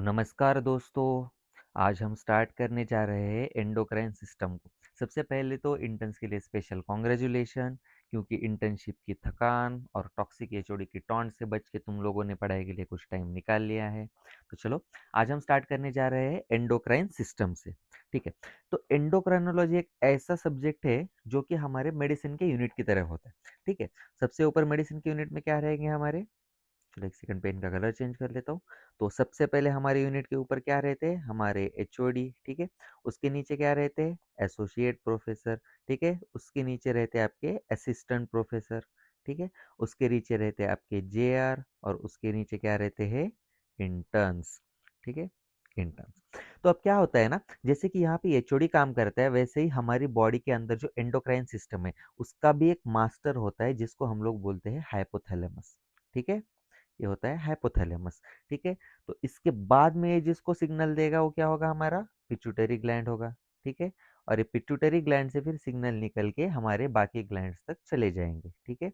नमस्कार दोस्तों, आज हम स्टार्ट करने जा रहे हैं एंडोक्राइन सिस्टम को। सबसे पहले तो इंटर्न्स के लिए स्पेशल कॉन्ग्रेचुलेशन, क्योंकि इंटर्नशिप की थकान और टॉक्सिक एचओडी की टॉन्ट से बच के तुम लोगों ने पढ़ाई के लिए कुछ टाइम निकाल लिया है। तो चलो, आज हम स्टार्ट करने जा रहे हैं एंडोक्राइन सिस्टम से। ठीक है, तो एंडोक्राइनोलॉजी एक ऐसा सब्जेक्ट है जो कि हमारे मेडिसिन के यूनिट की तरह होता है। ठीक है, सबसे ऊपर मेडिसिन के यूनिट में क्या रहेंगे हमारे। चलो एक सेकंड, पेन का कलर चेंज कर लेता हूँ। तो सबसे पहले हमारे यूनिट के ऊपर क्या रहते हैं, हमारे एचओडी। ठीक है, उसके नीचे क्या रहते हैं, एसोसिएट प्रोफेसर। ठीक है, उसके नीचे रहते हैं आपके असिस्टेंट प्रोफेसर। ठीक है, उसके नीचे रहते हैं आपके जेआर, और उसके नीचे क्या रहते हैं, इंटर्न्स। ठीक है, इंटर्न्स। तो अब क्या होता है ना, जैसे कि यहाँ पे एचओडी काम करता है, वैसे ही हमारी बॉडी के अंदर जो एंडोक्राइन सिस्टम है, उसका भी एक मास्टर होता है जिसको हम लोग बोलते हैं हाइपोथैलेमस। ठीक है, ये होता है हाइपोथैलेमस। ठीक है, तो इसके बाद में ये जिसको सिग्नल देगा वो क्या होगा, हमारा पिट्यूटरी ग्लैंड होगा। ठीक है, और ये पिट्यूटरी ग्लैंड से फिर सिग्नल निकल के हमारे बाकी ग्लैंड्स तक चले जाएंगे। ठीक है,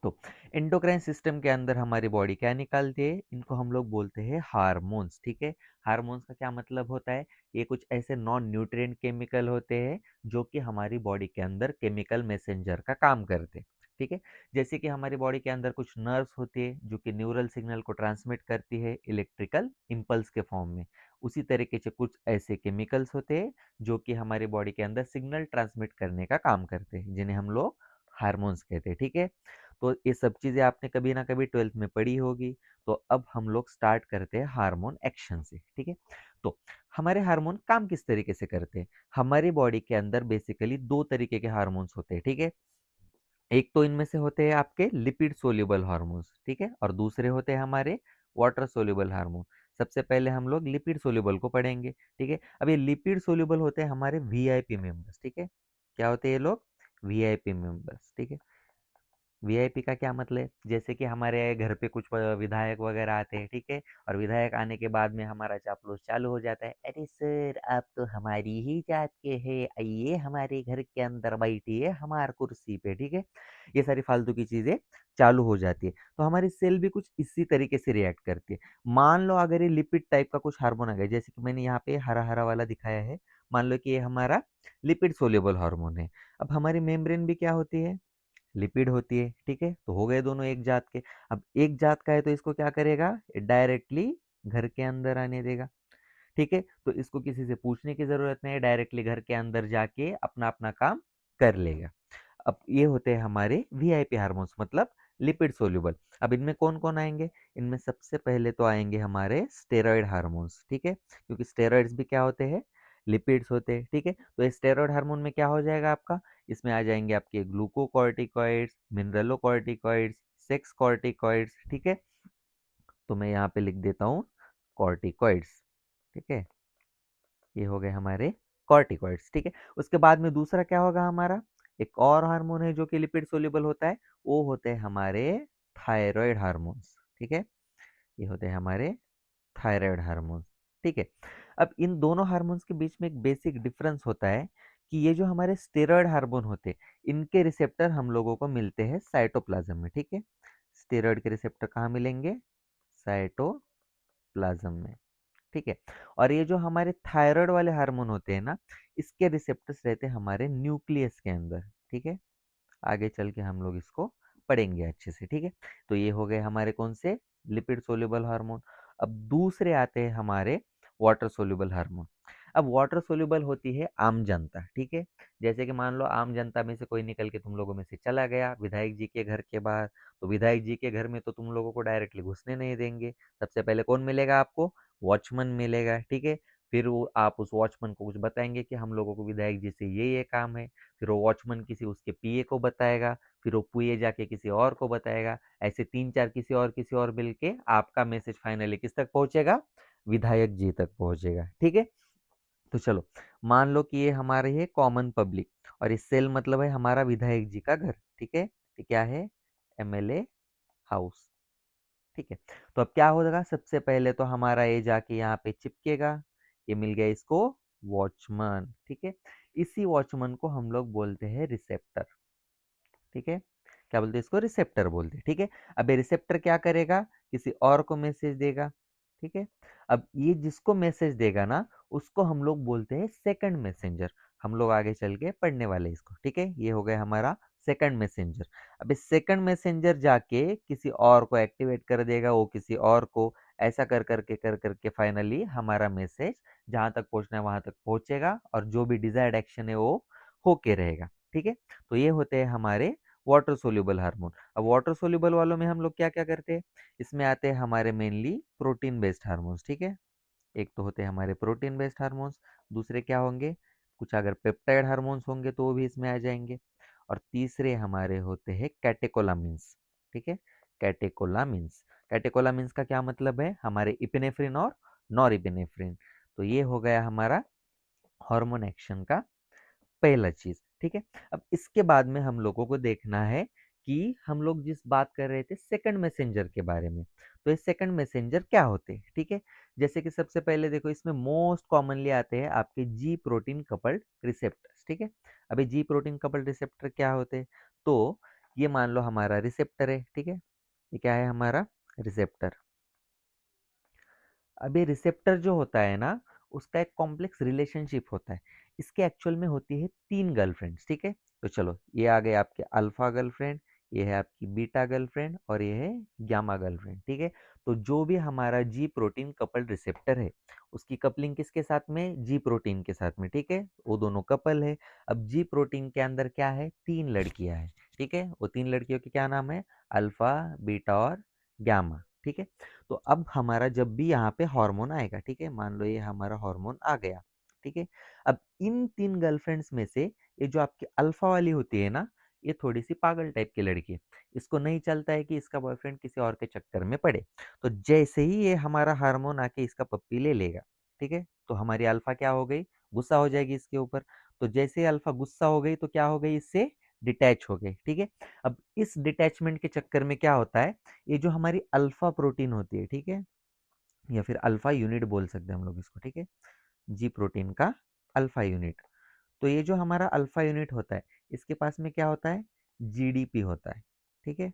तो एंडोक्राइन सिस्टम के अंदर हमारी बॉडी क्या निकालती है, इनको हम लोग बोलते हैं हार्मोन्स। ठीक है, हार्मोन्स का क्या मतलब होता है, ये कुछ ऐसे नॉन न्यूट्रिएंट केमिकल होते हैं जो कि हमारी बॉडी के अंदर केमिकल मैसेंजर का काम करते हैं। ठीक है, जैसे कि हमारी बॉडी के अंदर कुछ नर्व्स होती है जो कि न्यूरल सिग्नल को ट्रांसमिट करती है इलेक्ट्रिकल इम्पल्स के फॉर्म में। उसी तरीके से कुछ ऐसे केमिकल्स होते हैं जो कि हमारी बॉडी के अंदर सिग्नल ट्रांसमिट करने का काम करते हैं, जिन्हें हम लोग हार्मोन्स कहते हैं। ठीक है, तो ये सब चीज़ें आपने कभी ना कभी 12th में पढ़ी होगी। तो अब हम लोग स्टार्ट करते हैं हार्मोन एक्शन से। ठीक है, तो हमारे हार्मोन काम किस तरीके से करते हैं। हमारी बॉडी के अंदर बेसिकली दो तरीके के हार्मोन्स होते हैं। ठीक है, एक तो इनमें से होते हैं आपके लिपिड सोल्यूबल हार्मोन्स। ठीक है, और दूसरे होते हैं हमारे वाटर सोल्यूबल हार्मोन। सबसे पहले हम लोग लिपिड सोल्यूबल को पढ़ेंगे। ठीक है, अब ये लिपिड सोल्यूबल होते हैं हमारे वीआईपी मेंबर्स। ठीक है, क्या होते हैं ये लोग, वीआईपी मेंबर्स। ठीक है, वीआईपी का क्या मतलब है, जैसे कि हमारे घर पे कुछ विधायक वगैरह आते हैं। ठीक है, और विधायक आने के बाद में हमारा चापलूस चालू हो जाता है, अरे सर आप तो हमारी ही जात के हैं, आइए हमारे घर के अंदर बैठिए हमार कुर्सी पे। ठीक है, ये सारी फालतू की चीजें चालू हो जाती है। तो हमारी सेल भी कुछ इसी तरीके से रिएक्ट करती है। मान लो अगर ये लिपिड टाइप का कुछ हार्मोन आ गया, जैसे कि मैंने यहाँ पे हरा हरा वाला दिखाया है, मान लो कि ये हमारा लिपिड सोल्यूबल हार्मोन है। अब हमारी मेम्ब्रेन भी क्या होती है, लिपिड होती है। ठीक है, तो हो गए दोनों एक जात के। अब एक जात का है तो इसको क्या करेगा, डायरेक्टली घर के अंदर आने देगा। ठीक है, तो इसको किसी से पूछने की जरूरत नहीं है, डायरेक्टली घर के अंदर जाके अपना अपना काम कर लेगा। अब ये होते हैं हमारे वीआईपी हार्मोन्स, मतलब लिपिड सोल्यूबल। अब इनमें कौन कौन आएंगे, इनमें सबसे पहले तो आएंगे हमारे स्टेरॉइड हार्मोन्स। ठीक है, क्योंकि स्टेरॉइड्स भी क्या होते हैं, लिपिड्स होते हैं। ठीक है, तो ये स्टेरॉइड हार्मोन में क्या हो जाएगा आपका, इसमें आ जाएंगे आपके ग्लूकोकॉर्टिकॉइड्स, मिनरलोकॉर्टिकॉइड्स, सेक्स कॉर्टिकॉइड्स। ठीक है, तो मैं यहाँ पे लिख देता हूँ कॉर्टिकॉइड्स। ठीक है, ये हो गए हमारे कॉर्टिकॉइड्स। ठीक है, उसके बाद में दूसरा क्या होगा हमारा, एक और हार्मोन है जो कि लिपिड सोल्यूबल होता है, वो होते हैं हमारे थायराइड हार्मोन्स। ठीक है, ये होते हैं हमारे थायराइड हार्मोन्स। ठीक है, अब इन दोनों हार्मोन्स के बीच में एक बेसिक डिफरेंस होता है कि ये जो हमारे स्टेरॉयड हार्मोन होते हैं, इनके रिसेप्टर हम लोगों को मिलते हैं साइटोप्लाज्म में। ठीक है, स्टेरॉयड के रिसेप्टर कहाँ मिलेंगे, साइटोप्लाज्म में। ठीक है, और ये जो हमारे थायराइड वाले हार्मोन होते हैं ना, इसके रिसेप्टर्स रहते हैं हमारे न्यूक्लियस के अंदर। ठीक है, आगे चल के हम लोग इसको पढ़ेंगे अच्छे से। ठीक है, तो ये हो गए हमारे कौन से, लिपिड सोल्यूबल हार्मोन। अब दूसरे आते हैं हमारे वाटर सोल्यूबल हार्मोन। अब वाटर सोल्यूबल होती है आम जनता। ठीक है, जैसे कि मान लो आम जनता में से कोई निकल के तुम लोगों में से चला गया विधायक जी के घर के बाहर, तो विधायक जी के घर में तो तुम लोगों को डायरेक्टली घुसने नहीं देंगे। सबसे पहले कौन मिलेगा आपको, वॉचमैन मिलेगा। ठीक है, फिर वो आप उस वॉचमैन को कुछ बताएंगे कि हम लोगों को विधायक जी से ये काम है। फिर वो वॉचमैन किसी उसके पीए को बताएगा, फिर वो पीए जाके किसी और को बताएगा। ऐसे 3-4 किसी और मिल के आपका मैसेज फाइनली किस तक पहुंचेगा, विधायक जी तक पहुंचेगा। ठीक है, तो चलो मान लो कि ये हमारे है कॉमन पब्लिक, और इस सेल मतलब है हमारा विधायक जी का घर। ठीक है, ये क्या है, एमएलए हाउस। ठीक है, तो अब क्या होगा, सबसे पहले तो हमारा ये जाके यहाँ पे चिपकेगा, ये मिल गया इसको वॉचमैन। ठीक है, इसी वॉचमैन को हम लोग बोलते हैं रिसेप्टर। ठीक है, क्या बोलते हैं इसको, रिसेप्टर बोलते हैं। ठीक है, अब ये रिसेप्टर क्या करेगा, किसी और को मैसेज देगा। ठीक है? अब ये जिसको मैसेज देगा ना, उसको हम लोग बोलते हैं सेकंड मैसेंजर। हम लोग आगे चल के पढ़ने वाले हैं इसको, ठीक है? ये हो गया हमारा सेकंड मैसेंजर। अब इस सेकंड मैसेंजर जाके किसी और को एक्टिवेट कर देगा, वो किसी और को, ऐसा कर करके फाइनली हमारा मैसेज जहाँ तक पहुँचना है वहाँ तक पहुँचेगा और जो भी डिज़ायर्ड एक्शन है वो होके रहेगा, ठीक है? तो ये होते हैं हमारे वाटर सोल्यूबल हार्मोन। अब वाटर सोल्यूबल वालों में हम लोग क्या-क्या करते हैं? इसमें आते हैं हमारे मेनली प्रोटीन बेस्ड हार्मोन्स, ठीक है? एक तो होते हैं हमारे प्रोटीन बेस्ड हार्मोन्स, दूसरे क्या होंगे? कुछ अगर पेप्टाइड हार्मोन्स होंगे तो वो भी इसमें आ जाएँगे और तीसरे हमारे होते हैं कैटेकोलामिन्स, ठीक है? कैटेकोलामिन्स, कैटेकोलामिन्स का क्या मतलब है? हमारे इपिनेफ्रिन और नॉरएपिनेफ्रिन। तो ये हो गया हमारा हार्मोन एक्शन का पहला चीज़, ठीक है? अब इसके बाद में हम लोगों को देखना है कि हम लोग जिस बात कर रहे थे सेकंड मैसेंजर के बारे में, तो ये सेकंड मैसेंजर क्या होते हैं, ठीक है? जैसे कि सबसे पहले देखो इसमें मोस्ट कॉमनली आते हैं आपके जी प्रोटीन कपल्ड रिसेप्टर्स, ठीक है? अभी जी प्रोटीन कपल्ड रिसेप्टर क्या होते हैं? तो ये मान लो हमारा रिसेप्टर है, ठीक है? ये क्या है हमारा रिसेप्टर। अब ये रिसेप्टर जो होता है ना, उसका एक कॉम्प्लेक्स रिलेशनशिप होता है। इसके एक्चुअल में होती है 3 गर्लफ्रेंड्स, ठीक है? तो चलो, ये आ गए आपके अल्फा गर्लफ्रेंड, ये है आपकी बीटा गर्लफ्रेंड और ये है गामा गर्लफ्रेंड, ठीक है? तो जो भी हमारा जी प्रोटीन कपल्ड रिसेप्टर है, उसकी कपलिंग किसके साथ में? जी प्रोटीन के साथ में, ठीक है? वो दोनों कपल है। अब जी प्रोटीन के अंदर क्या है? 3 लड़कियाँ हैं, ठीक है? वो 3 लड़कियों के क्या नाम है? अल्फा, बीटा और गामा, ठीक है? तो अब हमारा जब भी यहाँ पे हार्मोन आएगा, ठीक है? मान लो ये हमारा हार्मोन आ गया, ठीक है? अब इन 3 गर्लफ्रेंड्स में से ये जो आपकी अल्फा वाली होती है ना, ये थोड़ी-सी पागल टाइप की लड़की है। इसको नहीं चलता है कि इसका बॉयफ्रेंड किसी और के चक्कर में पड़े। तो जैसे ही ये हमारा हार्मोन आके इसका पप्पी ले लेगा, ठीक है? तो हमारी अल्फा क्या हो गई? गुस्सा हो जाएगी इसके ऊपर। तो जैसे ही अल्फा गुस्सा हो गई तो क्या हो गई? इससे डिटैच हो गई, ठीक है? अब इस डिटैचमेंट के चक्कर में क्या होता है, ये जो हमारी अल्फा प्रोटीन होती है, ठीक है? या फिर अल्फा यूनिट बोल सकते हैं हम लोग इसको, ठीक है? जी प्रोटीन का अल्फा यूनिट। तो ये जो हमारा अल्फा यूनिट होता है, इसके पास में क्या होता है? जीडीपी होता है, ठीक है?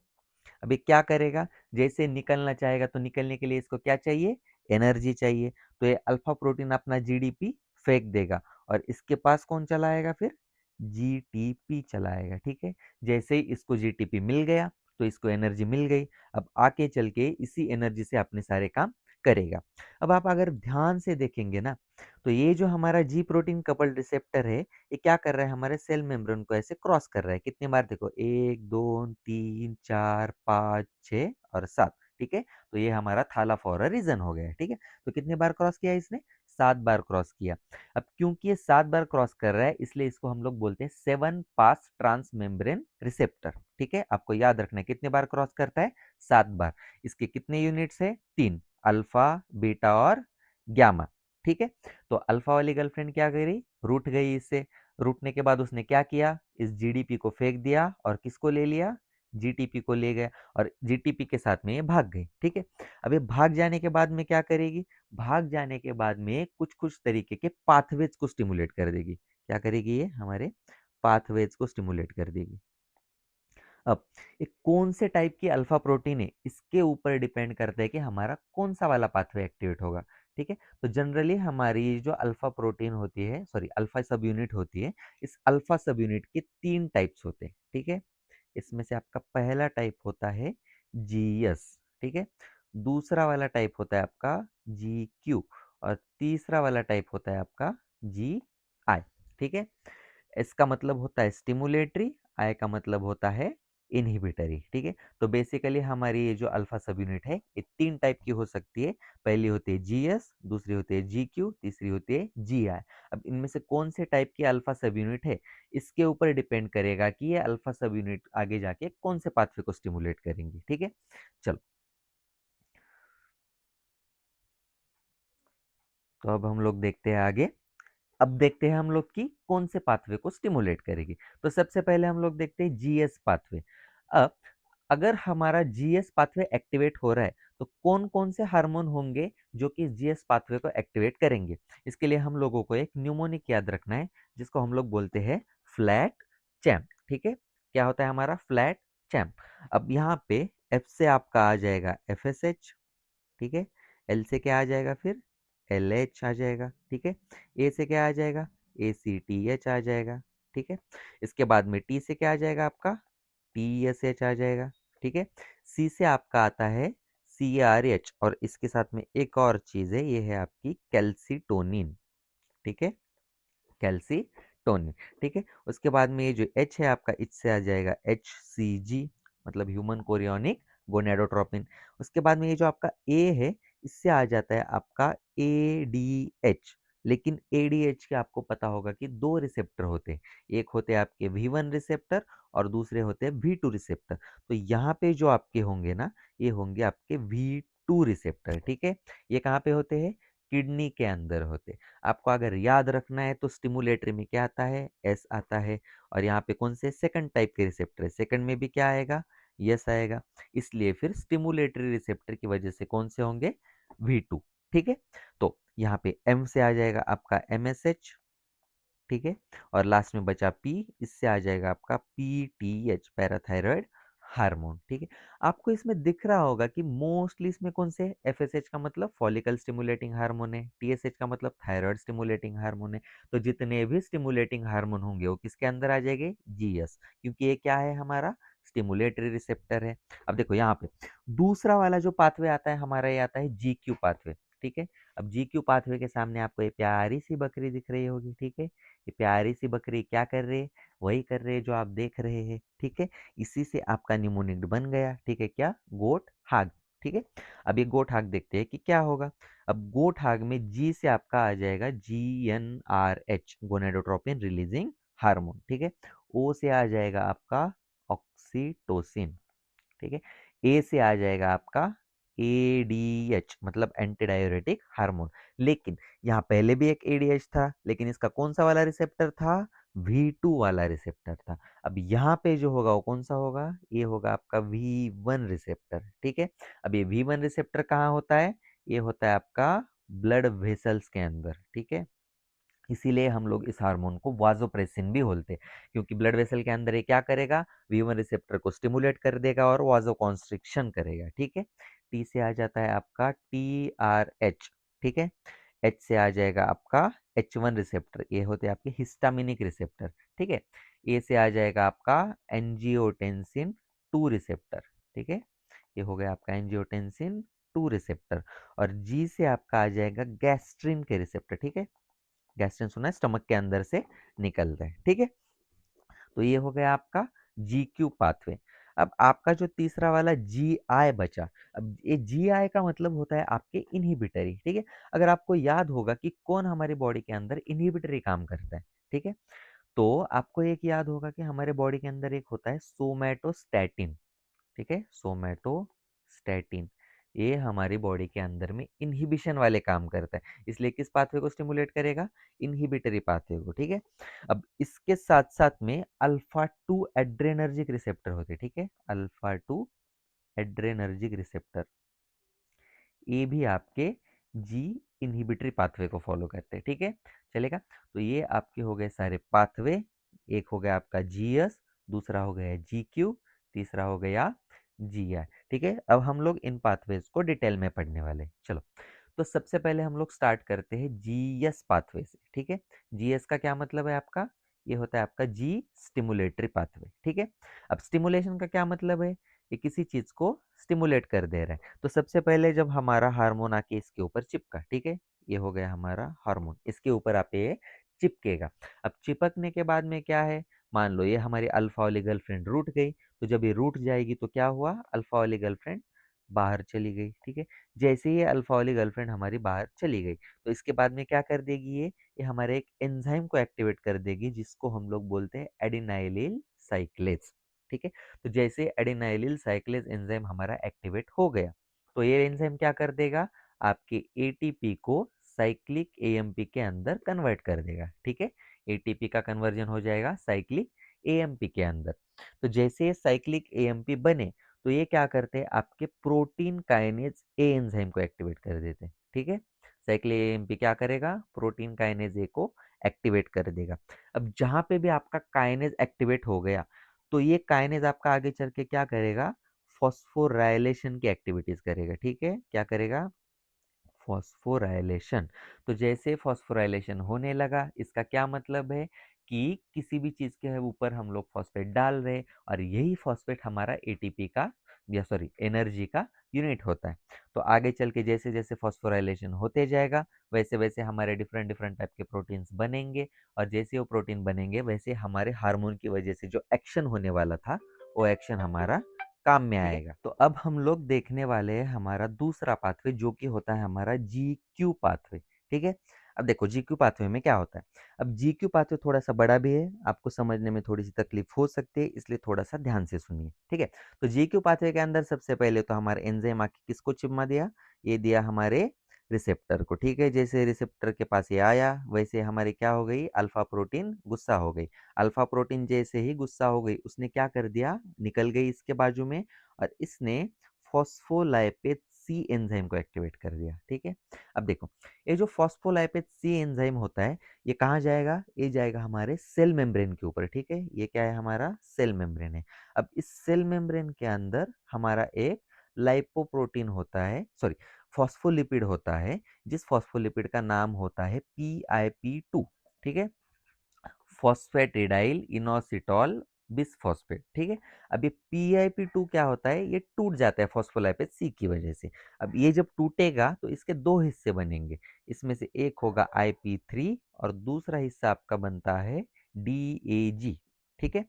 अब ये क्या करेगा? जैसे निकलना चाहेगा तो निकलने के लिए इसको क्या चाहिए? एनर्जी चाहिए। तो ये अल्फा प्रोटीन अपना जीडीपी फेंक देगा और इसके पास कौन चलाएगा फिर? जीटीपी चलाएगा, ठीक है? जैसे ही इसको जीटीपी मिल गया, तो इसको एनर्जी मिल गई। अब आगे चल के इसी एनर्जी से अपने सारे काम करेगा। अब आप अगर ध्यान से देखेंगे ना, तो ये जो हमारा जी प्रोटीन कपल्ड रिसेप्टर है, ये क्या कर रहा है? हमारे सेल मेम्ब्रेन को ऐसे क्रॉस कर रहा है। कितनी बार देखो 1, 2, 3, 4, 5, 6 और 7, ठीक है? तो ये हमारा थाला फॉर अ रीज़न हो गया है, ठीक है? तो कितनी बार क्रॉस किया इसने? 7 बार क्रॉस किया। अब क्योंकि ये 7 बार क्रॉस कर रहा है, इसलिए इसको हम लोग बोलते हैं 7 पास ट्रांस मेम्ब्रेन रिसेप्टर, ठीक है? आपको याद रखना है कितनी बार क्रॉस करता है? 7 बार। इसके कितने यूनिट्स है? 3, अल्फा, बीटा और गामा, ठीक है? तो अल्फा वाली गर्लफ्रेंड क्या करी? रूठ गई इससे। रूठने के बाद उसने क्या किया? इस जीडीपी को फेंक दिया और किसको ले लिया? जीटीपी को ले गया और जीटीपी के साथ में ये भाग गई, ठीक है? अब ये भाग जाने के बाद में क्या करेगी? भाग जाने के बाद में कुछ-कुछ तरीके के पाथवेज को स्टिमुलेट कर देगी। क्या करेगी ये? हमारे पाथवेज को स्टिमुलेट कर देगी। अब ये कौन से टाइप की अल्फा प्रोटीन है, इसके ऊपर डिपेंड करता है कि हमारा कौन-सा वाला पाथवे एक्टिवेट होगा, ठीक है? तो जनरली हमारी ये जो अल्फा प्रोटीन होती है, सॉरी अल्फा सब यूनिट होती है, इस अल्फा सब यूनिट के 3 टाइप्स होते हैं, ठीक है? इसमें से आपका पहला टाइप होता है जीएस, ठीक है? दूसरा वाला टाइप होता है आपका जीक्यू और तीसरा वाला टाइप होता है आपका जीआई, ठीक है? इसका मतलब होता है स्टिमुलेटरी, आई का मतलब होता है इनहिबिटरी, ठीक है? तो बेसिकली हमारी ये जो अल्फा सब यूनिट है, ये 3 टाइप की हो सकती है। पहली होती है जीएस, दूसरी होती है जीक्यू, तीसरी होती है जीआई। अब इनमें से कौन से टाइप की अल्फा सब यूनिट है, इसके ऊपर डिपेंड करेगा कि ये अल्फा सब यूनिट आगे जाके कौन से पाथवे को स्टिमुलेट करेंगी, ठीक है? चलो, तो अब हम लोग देखते हैं आगे। अब देखते हैं हम लोग कि कौन से पाथवे को स्टिमुलेट करेगी। तो सबसे पहले हम लोग देखते हैं जीएस पाथवे। अब अगर हमारा जीएस पाथवे एक्टिवेट हो रहा है, तो कौन-कौन से हार्मोन होंगे जो कि जीएस पाथवे को एक्टिवेट करेंगे? इसके लिए हम लोगों को एक न्यूमोनिक याद रखना है, जिसको हम लोग बोलते हैं फ्लैट चैम्प, ठीक है? क्या होता है हमारा फ्लैट चैम्प? अब यहाँ पे एफ से आपका आ जाएगा एफएसएच, ठीक है? एल से क्या आ जाएगा फिर, एल एच आ जाएगा, ठीक है। ए से क्या आ जाएगा, ए सी टी एच आ जाएगा, ठीक है। इसके बाद में टी से क्या आ जाएगा आपका, टी एस एच आ जाएगा, ठीक है। सी से आपका आता है सी आर एच, और इसके साथ में एक और चीज है, ये है आपकी कैल्सीटोनिन, ठीक है, कैल्सीटोनिन, ठीक है। उसके बाद में ये जो H है आपका, इससे आ जाएगा HCG, मतलब ह्यूमन कोरियोनिक गोनेडोट्रोपिन। उसके बाद में ये जो आपका A है, इससे आ जाता है आपका ADH। लेकिन ADH के आपको पता होगा कि दो रिसेप्टर होते हैं, एक होते हैं आपके V1 रिसेप्टर और दूसरे होते हैं V2 रिसेप्टर। तो यहाँ पे जो आपके होंगे ना, ये होंगे आपके V2 रिसेप्टर, ठीक है। ये कहाँ पे होते हैं, किडनी के अंदर होते हैं। आपको अगर याद रखना है तो स्टिमुलेटरी में क्या आता है, एस आता है। और यहाँ पे कौन से सेकंड टाइप के रिसेप्टर है, सेकंड में भी क्या आएगा, यस आएगा। इसलिए फिर स्टिमुलेटरी रिसेप्टर की वजह से कौन से होंगे, V2, ठीक है। तो यहाँ पे एम से आ जाएगा आपका MSH, ठीक है। और लास्ट में बचा पी, इससे आ जाएगा आपका PTH, पैराथायरॉयड हार्मोन, ठीक है। आपको इसमें दिख रहा होगा कि मोस्टली इसमें कौन से, FSH का मतलब फॉलिकल स्टिमुलेटिंग हार्मोन है, TSH का मतलब थायराइड स्टिमुलेटिंग हार्मोन है। तो जितने भी स्टिमुलेटिंग हार्मोन होंगे वो किसके अंदर आ जाएंगे, GS, क्योंकि ये क्या है हमारा, स्टिमुलेटरी रिसेप्टर है। अब देखो यहाँ पे दूसरा वाला जो पाथवे आता है हमारा, ये आता है GQ पाथवे, ठीक है। अब GQ पाथवे के सामने आपको ये प्यारी सी बकरी दिख रही होगी, ठीक है। ये प्यारी सी बकरी क्या कर रही है, वही कर रही है जो आप देख रहे हैं, ठीक है। इसी से आपका निमोनिड बन गया, ठीक है, क्या, गोट हाग, ठीक है। अब ये गोट हाग देखते हैं कि क्या होगा। अब गोट हाग में जी से आपका आ जाएगा GnRH, गोनेडोट्रोपिन रिलीजिंग हार्मोन, ठीक है। ओ से आ जाएगा आपका ऑक्सीटोसिन, ठीक है। ए से आ जाएगा आपका ADH, मतलब एंटी डाययूरेटिक हार्मोन। लेकिन यहाँ पहले भी एक ADH था, लेकिन इसका कौन सा वाला रिसेप्टर था, V2 वाला रिसेप्टर था। अब यहाँ पे जो होगा वो कौन सा होगा, ये होगा आपका V1 रिसेप्टर, ठीक है। अब ये V1 रिसेप्टर कहाँ होता है, ये होता है आपका ब्लड वेसल्स के अंदर, ठीक है। इसीलिए हम लोग इस हार्मोन को वाजोप्रेसिन भी बोलते हैं, क्योंकि ब्लड वेसल के अंदर ये क्या करेगा, V1 रिसेप्टर को स्टिमुलेट कर देगा और वाजो कॉन्स्ट्रिक्शन करेगा, ठीक है। टी से आ जाता है आपका TRH, ठीक है। एच से आ जाएगा आपका H1 रिसेप्टर, ये होते हैं आपके हिस्टामिनिक रिसेप्टर, ठीक है। ए से आ जाएगा आपका एंजियोटेंसिन 2 रिसेप्टर, ठीक है। ये हो गया आपका एंजियोटेंसिन 2 रिसेप्टर। और जी से आपका आ जाएगा गैस्ट्रिन के रिसेप्टर, ठीक है। गैस्ट्रिन सुना है, स्टमक के अंदर से निकलता है, ठीक है। तो ये हो गया आपका GQ पाथवे। अब आपका जो तीसरा वाला GI बचा। अब ये GI का मतलब होता है आपके इनहिबिटरी, ठीक है। अगर आपको याद होगा कि कौन हमारी बॉडी के अंदर इनहिबिटरी काम करता है, ठीक है, तो आपको एक याद होगा कि हमारे बॉडी के अंदर एक होता है सोमैटोस्टैटिन, ठीक है, सोमैटोस्टैटिन। ये हमारी बॉडी के अंदर में इनहिबिशन वाले काम करता है, इसलिए किस पाथवे को स्टिमुलेट करेगा, इनहिबिटरी पाथवे को, ठीक है। अब इसके साथ साथ में अल्फा 2 एड्रेनर्जिक रिसेप्टर होते हैं, ठीक है, अल्फा 2 एड्रेनर्जिक रिसेप्टर, ये भी आपके जी इनहिबिटरी पाथवे को फॉलो करते हैं, ठीक है, चलेगा। तो ये आपके हो गए सारे पाथवे। एक हो गया आपका जीएस, दूसरा हो गया GQ, तीसरा हो गया GI, ठीक है। अब हम लोग इन पाथवेज को डिटेल में पढ़ने वाले हैं। चलो, तो सबसे पहले हम लोग स्टार्ट करते हैं जीएस पाथवे से, ठीक है। जीएस का क्या मतलब है आपका, ये होता है आपका जी स्टिमुलेटरी पाथवे, ठीक है। अब स्टिमुलेशन का क्या मतलब है, ये किसी चीज को स्टिमुलेट कर दे रहा है। तो सबसे पहले जब हमारा हार्मोन आके इसके ऊपर चिपका, ठीक है, ये हो गया हमारा हार्मोन, इसके ऊपर आप ये चिपकेगा। अब चिपकने के बाद में क्या है, मान लो ये हमारी अल्फा वाली गर्लफ्रेंड रूठ गई, तो जब ये रूठ जाएगी तो क्या हुआ, अल्फा वाली गर्लफ्रेंड बाहर चली गई, ठीक है। जैसे ही ये अल्फा वाली गर्लफ्रेंड हमारी बाहर चली गई, तो इसके बाद में क्या कर देगी, ये हमारे एक एंजाइम को एक्टिवेट कर देगी, जिसको हम लोग बोलते हैं एडिनाइलिल साइक्लेज, ठीक है। तो जैसे एडिनाइलिल साइक्लेज एंजाइम हमारा एक्टिवेट हो गया, तो ये एंजाइम क्या कर देगा, आपके एटीपी को साइक्लिक एएमपी के अंदर कन्वर्ट कर देगा, ठीक है। एटीपी का कन्वर्जन हो जाएगा साइक्लिक एएमपी के अंदर। तो जैसे ये साइक्लिक एएमपी बने, तो ये क्या करते हैं, आपके प्रोटीन काइनेज ए एंजाइम को एक्टिवेट कर देते हैं, ठीक है। साइक्लिक एएमपी क्या करेगा, प्रोटीन काइनेज ए को एक्टिवेट कर देगा। अब जहां पे भी आपका काइनेज एक्टिवेट हो गया, तो ये काइनेज आपका आगे चल के क्या करेगा, फॉस्फोराइलेशन की एक्टिविटीज करेगा, ठीक है, क्या करेगा, फॉस्फोराइलेशन। तो जैसे फॉस्फोराइलेशन होने लगा, इसका क्या मतलब है कि किसी भी चीज़ के ऊपर हम लोग फॉस्फेट डाल रहे हैं और यही फॉस्फेट हमारा एटीपी का या सॉरी एनर्जी का यूनिट होता है। तो आगे चल के जैसे-जैसे फॉस्फोराइलेशन होते जाएगा, वैसे-वैसे हमारे डिफरेंट डिफरेंट टाइप के प्रोटीन्स बनेंगे और जैसे वो प्रोटीन बनेंगे, वैसे हमारे हार्मोन की वजह से जो एक्शन होने वाला था, वो एक्शन हमारा काम में आएगा। तो अब हम लोग देखने वाले हैं हमारा दूसरा पाथवे जो कि होता है हमारा जीक्यू पाथवे, ठीक है? अब देखो जीक्यू पाथवे में क्या होता है? अब जीक्यू पाथवे थोड़ा-सा बड़ा भी है, आपको समझने में थोड़ी-सी तकलीफ हो सकती है, इसलिए थोड़ा-सा ध्यान से सुनिए, ठीक है? तो जीक्यू पाथवे के अंदर सबसे पहले तो हमारा एंजाइम आके किसको चिपमा दिया? ये दिया हमारे रिसेप्टर को, ठीक है? जैसे रिसेप्टर के पास ये आया, वैसे हमारी क्या हो गई? अल्फा प्रोटीन गुस्सा हो गई। अल्फा प्रोटीन जैसे ही गुस्सा हो गई, उसने क्या कर दिया? निकल गई इसके बाजू में और इसने फॉस्फोलाइपेज सी एंजाइम को एक्टिवेट कर दिया, ठीक है? अब देखो, ये जो फॉस्फोलाइपेज सी एंजाइम होता है, ये कहाँ जाएगा? ये जाएगा हमारे सेल मेम्ब्रेन के ऊपर, ठीक है? ये क्या है हमारा? सेल मेम्ब्रेन है। अब इस सेल मेम्ब्रेन के अंदर हमारा एक लाइपोप्रोटीन होता है, सॉरी फॉस्फोलिपिड होता है, जिस फॉस्फोलिपिड का नाम होता है PIP2, ठीक है? फॉस्फेटिडाइल इनोसिटॉल बिसफॉस्फेट, ठीक है? अब ये PIP2 क्या होता है? ये टूट जाता है फॉस्फोलाइपेज सी की वजह से। अब ये जब टूटेगा तो इसके 2 हिस्से बनेंगे। इसमें से एक होगा IP3 और दूसरा हिस्सा आपका बनता है DAG, ठीक है?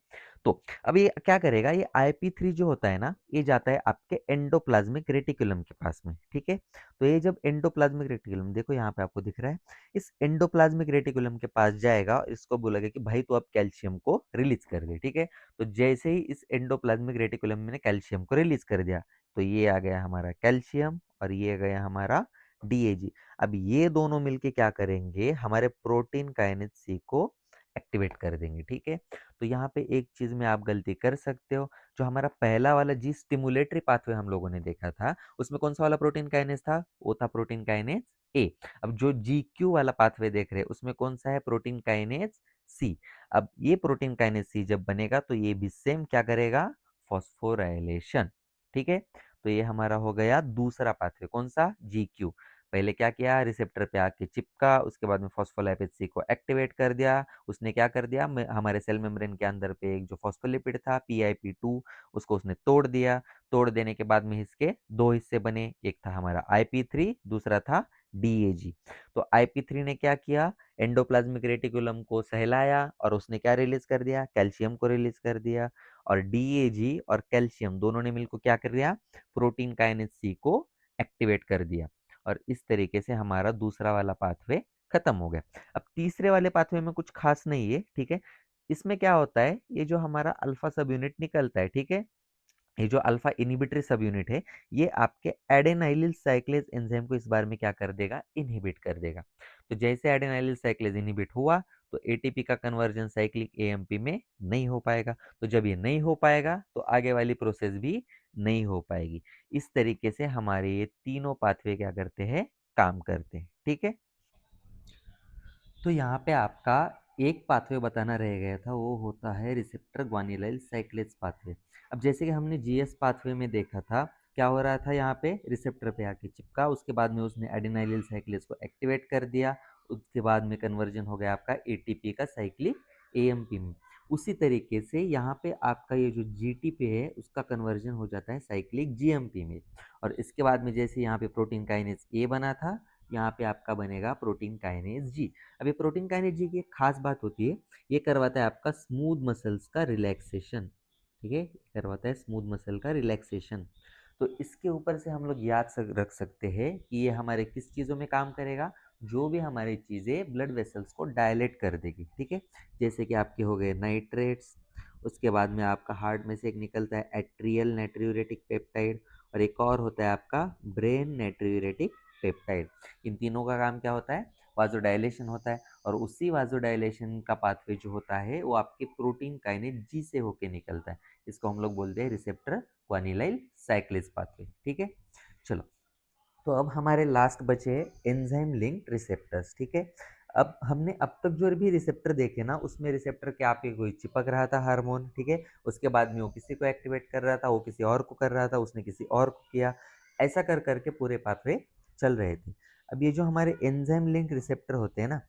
तो अब ये क्या करेगा? ये IP3 जो होता है ना, ये जाता है आपके एंडोप्लाज्मिक रेटिकुलम के पास में, ठीक है? तो ये जब एंडोप्लाज्मिक रेटिकुलम देखो यहाँ पे आपको दिख रहा है, इस एंडोप्लाज्मिक रेटिकुलम के पास जाएगा और इसको बोलेगा कि भाई तू अब कैल्शियम को रिलीज कर दे, ठीक है? तो जैसे ही इस एंडोप्लाज्मिक रेटिकुलम ने कैल्शियम को रिलीज कर दिया, तो ये आ गया हमारा कैल्शियम और ये आ गया हमारा डीएजी। अब ये दोनों मिलके क्या करेंगे? हमारे प्रोटीन काइनेज सी को एक्टिवेट कर देंगे, ठीक है? तो यहाँ पे एक चीज में आप गलती कर सकते हो, जो हमारा पहला वाला जी स्टिमुलेटरी पाथवे हम लोगों ने देखा था, उसमें कौन सा वाला प्रोटीन काइनेज था? वो था प्रोटीन काइनेज ए। अब जो GQ वाला पाथवे देख रहे हैं उसमें कौन सा है? Protein kinase C. अब ये प्रोटीन काइनेज सी जब बनेगा तो ये भी सेम क्या करेगा? फॉस्फोराइलेशन, ठीक है? तो ये हमारा हो गया दूसरा पाथवे, कौन सा? GQ। पहले क्या किया? रिसेप्टर पे आके चिपका, उसके बाद में फॉस्फोलाइपेज सी को एक्टिवेट कर दिया। उसने क्या कर दिया? हमारे सेल मेम्ब्रेन के अंदर पे एक जो फॉस्फोलिपिड था PIP2, उसको उसने तोड़ दिया। तोड़ देने के बाद में इसके दो हिस्से बने, एक था हमारा IP3, दूसरा था DAG। तो IP3 ने क्या किया? एंडोप्लाज्मिक रेटिकुलम को सहलाया और उसने क्या रिलीज कर दिया? कैल्शियम को रिलीज कर दिया। और DAG और कैल्शियम दोनों ने मिलकर क्या कर दिया? प्रोटीन काइनेज सी को एक्टिवेट कर दिया और इस तरीके से हमारा दूसरा वाला पाथवे खत्म हो गया। अब तीसरे वाले पाथवे में कुछ खास नहीं है, ठीक है? इसमें क्या होता है? ये जो हमारा अल्फा सब यूनिट निकलता है, ठीक है? ये जो अल्फा इनहिबिटरी सब यूनिट है, ये आपके एडेनाइलिल साइक्लेज एंजाइम को इस बार में क्या कर देगा? इनहिबिट कर देगा। तो जैसे एडेनाइलिल साइक्लेज इनहिबिट हुआ, तो एटीपी का कन्वर्जन साइक्लिक एएमपी में नहीं हो पाएगा। तो जब ये नहीं हो पाएगा, तो आगे वाली प्रोसेस भी नहीं हो पाएगी। इस तरीके से हमारे ये तीनों पाथवे क्या करते हैं? काम करते हैं, ठीक है? तो यहाँ पे आपका एक पाथवे बताना रह गया था, वो होता है रिसेप्टर ग्वानिलाइल साइक्लेज पाथवे। अब जैसे कि हमने जीएस पाथवे में देखा था, क्या हो रहा था? यहाँ पे रिसेप्टर पे आके चिपका, उसके बाद में उसने एडिनाइलिल साइक्लेज को एक्टिवेट कर दिया, उसके बाद में कन्वर्जन हो गया आपका एटीपी का साइक्लिक एएमपी में। उसी तरीके से यहाँ पे आपका ये जो जीटीपी है, उसका कन्वर्जन हो जाता है साइक्लिक जीएमपी में। और इसके बाद में जैसे यहाँ पे प्रोटीन काइनेज ए बना था, यहाँ पे आपका बनेगा प्रोटीन काइनेज जी। अब ये प्रोटीन काइनेज जी की एक खास बात होती है, ये करवाता है आपका स्मूथ मसल्स का रिलैक्सेशन, ठीक है? करवाता है स्मूथ मसल का रिलैक्सेशन। तो इसके ऊपर से हम लोग रख सकते हैं कि ये हमारे किस चीज़ों में काम करेगा? जो भी हमारी चीज़ें ब्लड वेसल्स को डायलेट कर देगी, ठीक है? जैसे कि आपके हो गए नाइट्रेट्स, उसके बाद में आपका हार्ट में से एक निकलता है एट्रियल नाइट्रियूरेटिक पेप्टाइड और एक और होता है आपका ब्रेन नाइट्रियूरेटिक पेप्टाइड। इन तीनों का काम क्या होता है? वाजोडाइलेशन होता है और उसी वाजोडाइलेशन का पाथवे जो होता है वो आपके प्रोटीन काइनेज जी से होके निकलता है। इसको हम लोग बोलते हैं रिसेप्टर ग्वानिलाइल साइक्लेज पाथवे, ठीक है? चलो, तो अब हमारे लास्ट बचे एंजाइम लिंक्ड रिसेप्टर्स, ठीक है? अब हमने अब तक जो भी रिसेप्टर देखे ना, उसमें रिसेप्टर के आप कोई चिपक रहा था हार्मोन, ठीक है? उसके बाद में वो किसी को एक्टिवेट कर रहा था, वो किसी और को कर रहा था, उसने किसी और को किया, ऐसा कर करके पूरे पाथवे चल रहे थे। अब ये जो हमारे एंजाइम लिंक रिसेप्टर होते हैं ना,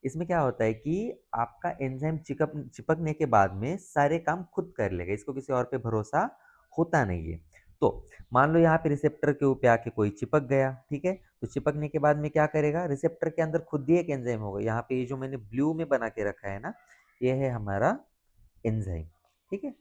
इसमें क्या होता है कि आपका एंजाइम चिपकने के बाद में सारे काम खुद कर लेगा, इसको किसी और पे भरोसा होता नहीं है। तो मान लो यहाँ पे रिसेप्टर के ऊपर आके कोई चिपक गया, ठीक है, तो चिपकने के बाद में क्या करेगा, रिसेप्टर के अंदर खुद ही एक एंजाइम होगा। यहाँ पे ये जो मैंने ब्लू में बना के रखा है ना, ये है हमारा एंजाइम, ठीक है।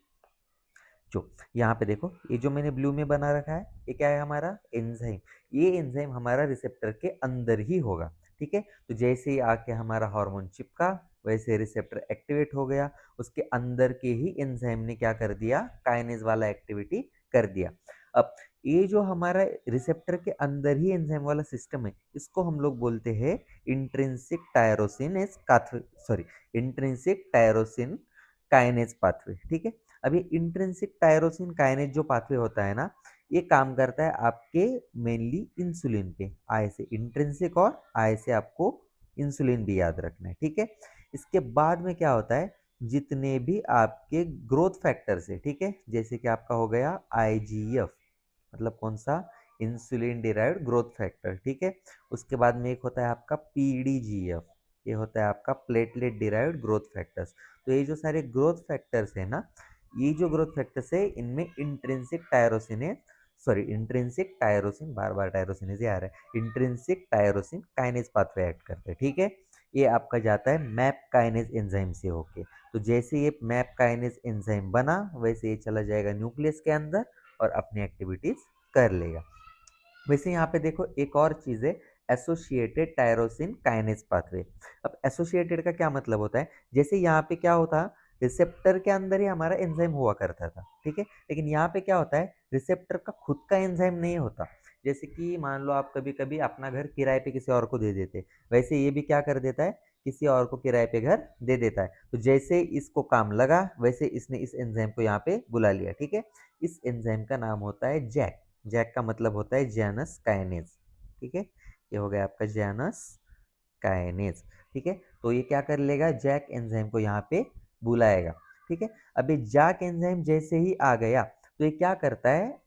जो यहाँ पे देखो, ये जो मैंने ब्लू में बना रखा है, ये क्या है, हमारा एंजाइम। ये एंजाइम हमारा रिसेप्टर के अंदर ही होगा, ठीक है। तो जैसे ही आके हमारा हार्मोन चिपका, वैसे रिसेप्टर एक्टिवेट हो गया, उसके अंदर के ही एंजाइम ने क्या कर दिया, काइनेज वाला एक्टिविटी कर दिया। अब ये जो हमारा रिसेप्टर के अंदर ही एंजाइम वाला सिस्टम है, इसको हम लोग बोलते हैं intrinsic tyrosine sorry intrinsic tyrosine kinase pathway, ठीक है। अब ये इंट्रिंसिक टायरोसिन काइनेज जो पाथवे होता है ना, ये काम करता है आपके मेनली इंसुलिन पे। आई से इंट्रिंसिक और आई से आपको इंसुलिन भी याद रखना है, ठीक है। इसके बाद में क्या होता है, जितने भी आपके ग्रोथ फैक्टर्स है, ठीक है, जैसे कि आपका हो गया आईजीएफ, मतलब कौन सा, इंसुलिन डिराइव्ड ग्रोथ फैक्टर, ठीक है। उसके बाद में एक होता है आपका पीडीजीएफ, ये होता है आपका प्लेटलेट डिराइव्ड ग्रोथ फैक्टर्स। तो ये जो सारे ग्रोथ फैक्टर्स है ना, ये जो ग्रोथ फैक्टर्स है, इनमें इंट्रिंसिक टायरोसिन, बार बार टायरोसिन से आ रहा है, intrinsic tyrosine kinase pathway act करते हैं, ठीक है। ये आपका जाता है मैप काइनेज एंजाइम से होके। तो जैसे ये मैप काइनेज एंजाइम बना, वैसे ये चला जाएगा न्यूक्लियस के अंदर और अपनी एक्टिविटीज कर लेगा। वैसे यहाँ पे देखो एक और चीज है, एसोसिएटेड टायरोसिन काइनेज पाथवे। अब एसोसिएटेड का क्या मतलब होता है, जैसे यहाँ पे क्या होता, रिसेप्टर के अंदर ही हमारा एंजाइम हुआ करता था, ठीक है, लेकिन यहाँ पे क्या होता है, रिसेप्टर का खुद का एंजाइम नहीं होता। जैसे कि मान लो आप कभी कभी अपना घर किराए पे किसी और को दे देते, वैसे ये भी क्या कर देता है, किसी और को किराए पे घर दे देता है। तो जैसे इसको काम लगा, वैसे इसने इस एंजाइम को यहाँ पे बुला लिया, ठीक है। इस एंजाइम का नाम होता है जैक। जैक का मतलब होता है जैनस काइनेज, ठीक है। ये हो गया आपका जैनस काइनेज, ठीक है। तो ये क्या कर लेगा, जैक एंजाइम को यहाँ पे बुलाएगा, ठीक है। अब ये जैक एंजाइम जैसे ही आ गया, तो ये क्या करता है,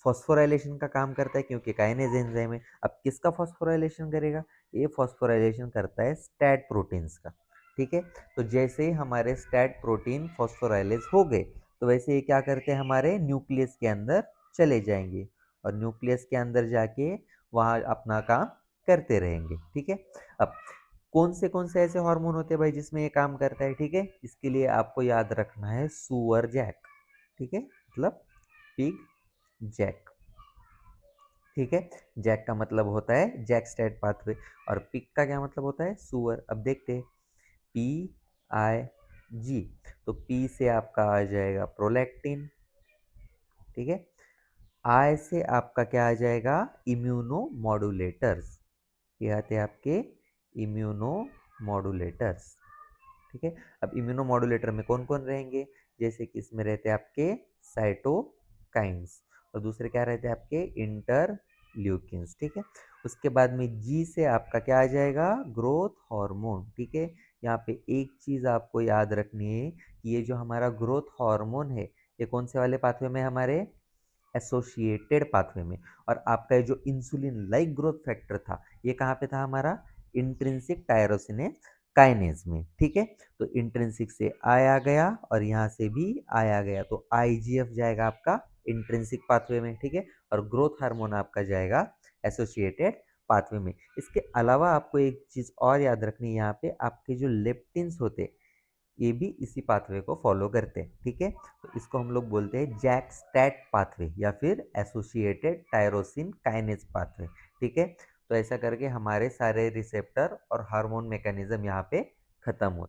फॉस्फोराइलेशन का काम करता है, क्योंकि काइनेज एंजाइम है। अब किसका फॉस्फोराइलेशन करेगा, ये फॉस्फोराइलेशन करता है स्टैट प्रोटीन्स का, ठीक है। तो जैसे ही हमारे स्टैट प्रोटीन फॉस्फोराइलेज हो गए, तो वैसे ये क्या करते हैं, हमारे न्यूक्लियस के अंदर चले जाएंगे और न्यूक्लियस के अंदर जाके वहाँ अपना काम करते रहेंगे, ठीक है। अब कौन से ऐसे हार्मोन होते हैं भाई जिसमें ये काम करता है, ठीक है, इसके लिए आपको याद रखना है सुअर जैक, ठीक है, मतलब पिग जैक, ठीक है। जैक का मतलब होता है जैक स्टैट पाथवे, और पिग का क्या मतलब होता है, सुअर। अब देखते हैं, पी आई जी, तो पी से आपका आ जाएगा प्रोलैक्टिन, ठीक है। आई से आपका क्या आ जाएगा, इम्यूनो मॉड्यूलेटर्स, ये आते हैं आपके इम्यूनो मॉड्यूलेटर्स, ठीक है। अब इम्यूनो मॉड्यूलेटर में कौन कौन रहेंगे, जैसे कि इसमें रहते हैं आपके साइटोकाइंस, और दूसरे क्या रहते हैं आपके इंटरल्यूकिन्स, ठीक है। उसके बाद में जी से आपका क्या आ जाएगा, ग्रोथ हार्मोन, ठीक है। यहाँ पे एक चीज आपको याद रखनी है कि ये जो हमारा ग्रोथ हार्मोन है, ये कौन से वाले पाथवे में, हमारे एसोसिएटेड पाथवे में। और आपका ये जो इंसुलिन लाइक ग्रोथ फैक्टर था, ये कहाँ पे था, हमारा इंट्रिंसिक टायरोसिनेज काइनेज में, ठीक है। तो इंट्रिंसिक से आई आ गया और यहाँ से भी आई आ गया, तो आईजीएफ जाएगा आपका इंट्रिंसिक पाथवे में, ठीक है। और ग्रोथ हार्मोन आपका जाएगा एसोसिएटेड पाथवे में। इसके अलावा आपको एक चीज और याद रखनी है, यहाँ पे आपके जो लेप्टिन्स होते, ये भी इसी पाथवे को फॉलो करते हैं, ठीक है। तो इसको हम लोग बोलते हैं जैक स्टैट पाथवे या फिर एसोसिएटेड टायरोसिन काइनेज पाथवे, ठीक है। तो ऐसा करके हमारे सारे रिसेप्टर और हार्मोन मैकेनिज्म यहाँ पे खत्म होते हैं।